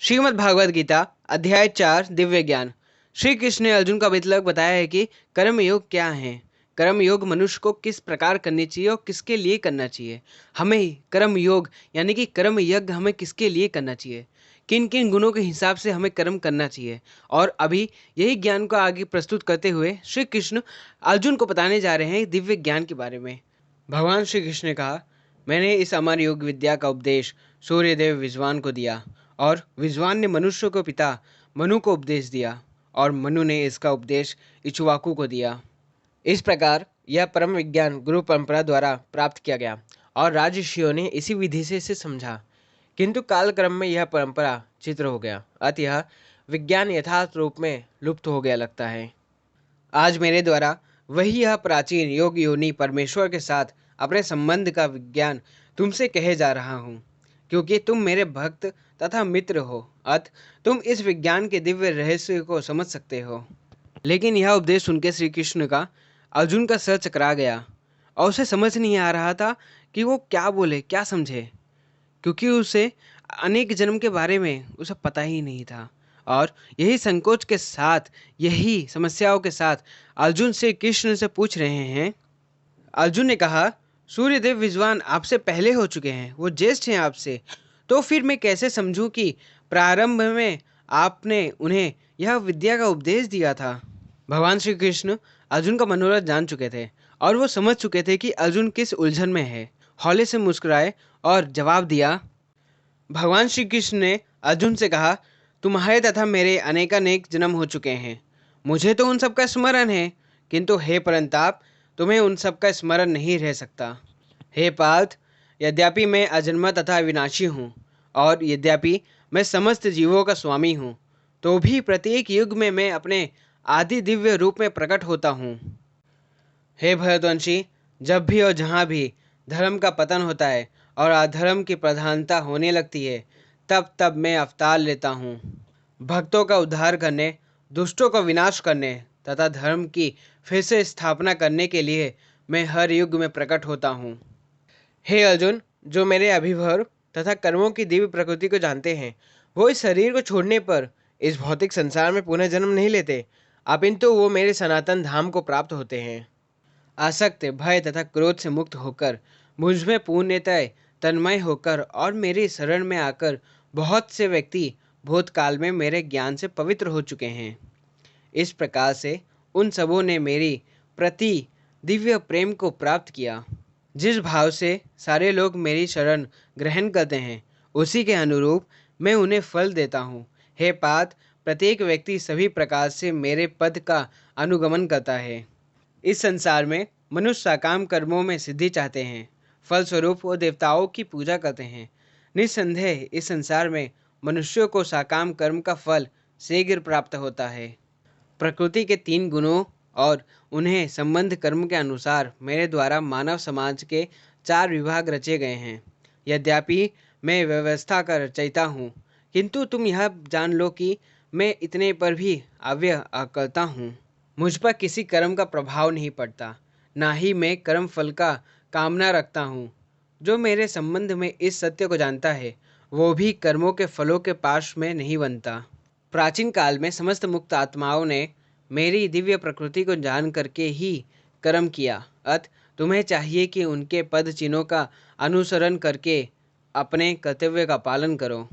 श्रीमद् भागवत गीता अध्याय 4 दिव्य ज्ञान। श्री कृष्ण ने अर्जुन को अभी बताया है कि कर्म योग क्या है। कर्म योग मनुष्य को किस प्रकार करनी चाहिए और किसके लिए करना चाहिए। हमें कर्म योग यानी कि कर्म यज्ञ हमें किसके लिए करना चाहिए, किन किन गुणों के हिसाब से हमें कर्म करना चाहिए। और अभी यही ज्ञान को आगे प्रस्तुत करते हुए श्री कृष्ण अर्जुन को बताने जा रहे हैं दिव्य ज्ञान के बारे में। भगवान श्री कृष्ण ने कहा, मैंने इस अमर योग विद्या का उपदेश सूर्यदेव विद्वान को दिया और विद्वान ने मनुष्य को पिता मनु को उपदेश दिया और मनु ने इसका उपदेश इक्ष्वाकु को दिया। इस प्रकार यह परम विज्ञान गुरु परंपरा द्वारा प्राप्त किया गया और राजर्षियों ने इसी विधि से इसे समझा। किंतु कालक्रम में यह परंपरा चित्र हो गया, अतः यह विज्ञान यथार्थ रूप में लुप्त हो गया लगता है। आज मेरे द्वारा वही यह प्राचीन योग योनि परमेश्वर के साथ अपने संबंध का विज्ञान तुमसे कहे जा रहा हूँ, क्योंकि तुम मेरे भक्त तथा मित्र हो, अतः तुम इस विज्ञान के दिव्य रहस्य को समझ सकते हो। लेकिन यह उपदेश सुनकर श्री कृष्ण का अर्जुन का सर चकरा गया और उसे समझ नहीं आ रहा था कि वो क्या बोले क्या समझे, क्योंकि उसे अनेक जन्म के बारे में उसे पता ही नहीं था। और यही संकोच के साथ, यही समस्याओं के साथ अर्जुन से कृष्ण से पूछ रहे हैं। अर्जुन ने कहा, सूर्यदेव विद्वान आपसे पहले हो चुके हैं, वो ज्येष्ठ हैं आपसे, तो फिर मैं कैसे समझूं कि प्रारंभ में आपने उन्हें यह विद्या का उपदेश दिया था। भगवान श्री कृष्ण अर्जुन का मनोरथ जान चुके थे और वो समझ चुके थे कि अर्जुन किस उलझन में है। हौले से मुस्कुराए और जवाब दिया। भगवान श्री कृष्ण ने अर्जुन से कहा, तुम्हारे तथा मेरे अनेकानेक जन्म हो चुके हैं, मुझे तो उन सब का स्मरण है, किंतु हे परंताप, तुम्हें उन सब का स्मरण नहीं रह सकता। हे पार्थ, यद्यपि मैं अजन्मा तथा अविनाशी हूँ और यद्यपि मैं समस्त जीवों का स्वामी हूँ, तो भी प्रत्येक युग में मैं अपने आदि दिव्य रूप में प्रकट होता हूँ। हे भरतवंशी, जब भी और जहाँ भी धर्म का पतन होता है और अधर्म की प्रधानता होने लगती है, तब तब मैं अवतार लेता हूँ। भक्तों का उद्धार करने, दुष्टों का विनाश करने तथा धर्म की फिर से स्थापना करने के लिए मैं हर युग में प्रकट होता हूँ। हे अर्जुन, जो मेरे अभिभव तथा कर्मों की दिव्य प्रकृति को जानते हैं, वो इस शरीर को छोड़ने पर इस भौतिक संसार में पुनः जन्म नहीं लेते, अपिंतु वो मेरे सनातन धाम को प्राप्त होते हैं। आसक्त, भय तथा क्रोध से मुक्त होकर, मुझ में पूर्णतः तन्मय होकर और मेरी शरण में आकर बहुत से व्यक्ति भूतकाल में मेरे ज्ञान से पवित्र हो चुके हैं। इस प्रकार से उन सबों ने मेरी प्रति दिव्य प्रेम को प्राप्त किया। जिस भाव से सारे लोग मेरी शरण ग्रहण करते हैं, उसी के अनुरूप मैं उन्हें फल देता हूँ। हे पार्थ, प्रत्येक व्यक्ति सभी प्रकार से मेरे पद का अनुगमन करता है। इस संसार में मनुष्य सकाम कर्मों में सिद्धि चाहते हैं, फलस्वरूप वो देवताओं की पूजा करते हैं। निस्संदेह इस संसार में मनुष्यों को सकाम कर्म का फल शीघ्र प्राप्त होता है। प्रकृति के 3 गुणों और उन्हें संबंध कर्म के अनुसार मेरे द्वारा मानव समाज के 4 विभाग रचे गए हैं। यद्यपि मैं व्यवस्था का रचयिता हूँ, किंतु तुम यह जान लो कि मैं इतने पर भी अव्यय करता हूँ। मुझ पर किसी कर्म का प्रभाव नहीं पड़ता, ना ही मैं कर्म फल का कामना रखता हूँ। जो मेरे संबंध में इस सत्य को जानता है, वो भी कर्मों के फलों के पाश में नहीं बनता। प्राचीन काल में समस्त मुक्त आत्माओं ने मेरी दिव्य प्रकृति को जान करके ही कर्म किया, अतः तुम्हें चाहिए कि उनके पद चिन्हों का अनुसरण करके अपने कर्तव्य का पालन करो।